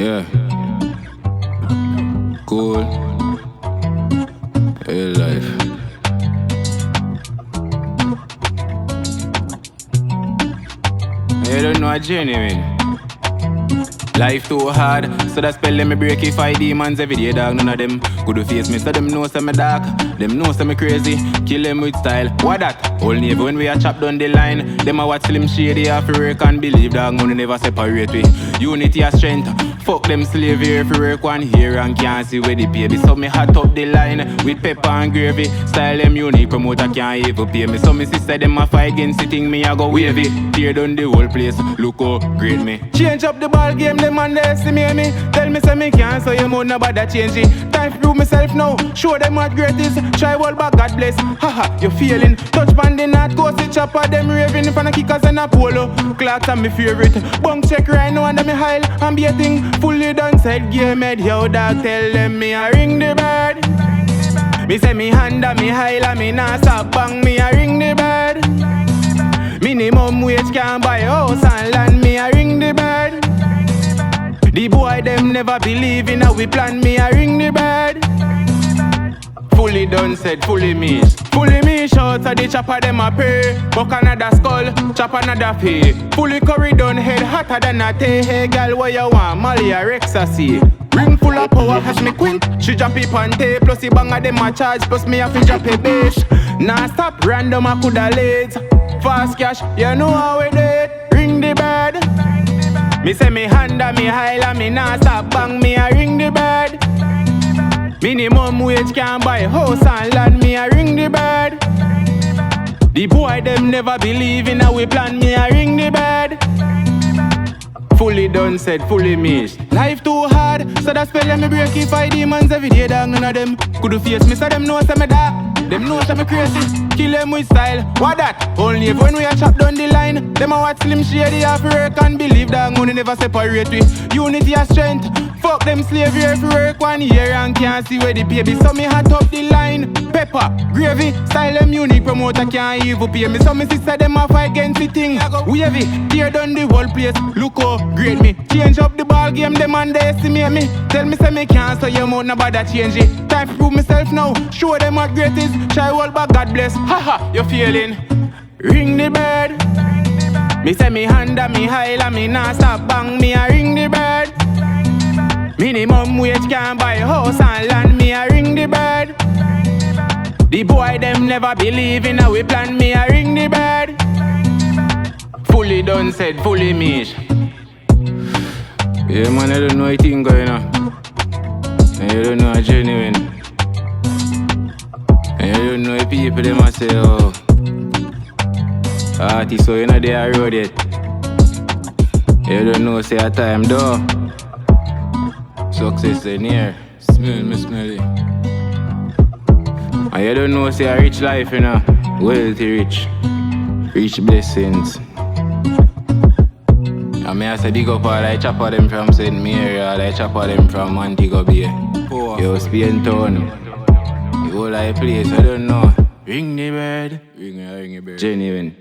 Yeah. Cool. Real life. You don't know a genuine. Life too hard, so that spell let me break it. Fight demons every day, dog. None of them could face me, so them know some me dark. Them know some me crazy. Kill them with style. What that? Only if when we a chop down the line. Them a watch Slim Shady have to work and believe, dog. Money never separate we. Unity and strength. Fuck them slave here if you work one here and can't see where the pay me. So me hot up the line with pepper and gravy. Style them unique, promoter can't even pay me. So me sister them a fight against the thing me a go wavy. Tear down the whole place, look how great me. Change up the ball game, them underestimate me. Tell me say me can't, so you must not bother change it. Time to prove myself now, show them what great is. Try all back, God bless, haha, you feeling. Touch band the north coast, the chopper, them raving. If I kickers and a polo, Clarks are my favorite. Bunk check right now under me high, I'm beating. Fully done said game head, yo dog, tell them me I ring the bird. Me say me hand on me high, la me nah stop bang, me I ring the bird. Minimum wage can't buy house and land, me I ring the bird. The boy them never believe in how we plan, me I ring the bird. Fully done said, fully me. Fully me shout at the chopper them a pay. Buck another skull, chop another pay. Fully curry done head hotter than a tea. Hey girl, what you want? Molly or ecstasy. Ring full of power, catch me quint. She drop it pante, plus the bang of them a charge, plus me have to drop a bass. Nah stop, random I coulda late. Fast cash, you know how we do it. Ring the bird. Me say me hand on me high, la me nah stop bang, me a ring the bird. Minimum wage can't buy house and land, me a ring the bird. The boy them never believe in how we plan, me a ring the bird. Fully done said, fully missed. Life too hard, so that spell let me break it. Fight demons every day, dog, none of them could face me, so them know some me dark. Them know some me crazy, kill them with style. What that? Only if when we a chop down the line. Them a watch Slim Shady have to work and believe that money never separate we. Unity and strength. Fuck them slave here if you work 1 year and can't see where the baby. So me hot up the line. Pepper, gravy, style them unique, promoter can't even pay me. So me sister them a fight against the thing. Wavy, tear down the whole place, look how great me. Change up the ball game, them underestimate me. Tell me say me can't, so you must not bother change it. Time to prove myself now, show them what great is. Try all back, God bless, haha, you feeling. Ring the bird. Me say me hand on me high, la me nah stop bang, me a ring the bird. Minimum wage can't buy house and land, me a ring the bird. The boy them never believe in how we plan, me a ring the bird. Fully done said, fully mesh. Yeah man, I don't know anything going on. And you don't know a genuine. And you don't know the people them a say, oh, artist, so you know they are road yet. You don't know say a time though. Success is near. Smell it. And you don't know say a rich life, you know. Wealthy rich. Rich blessings. And me I say big up all I chopper them from St. Mary, all I chopper them from Montego Bay. Yo, Spain Town. The whole I place, I don't know. Ring the bird. Ring the bird. Genuine.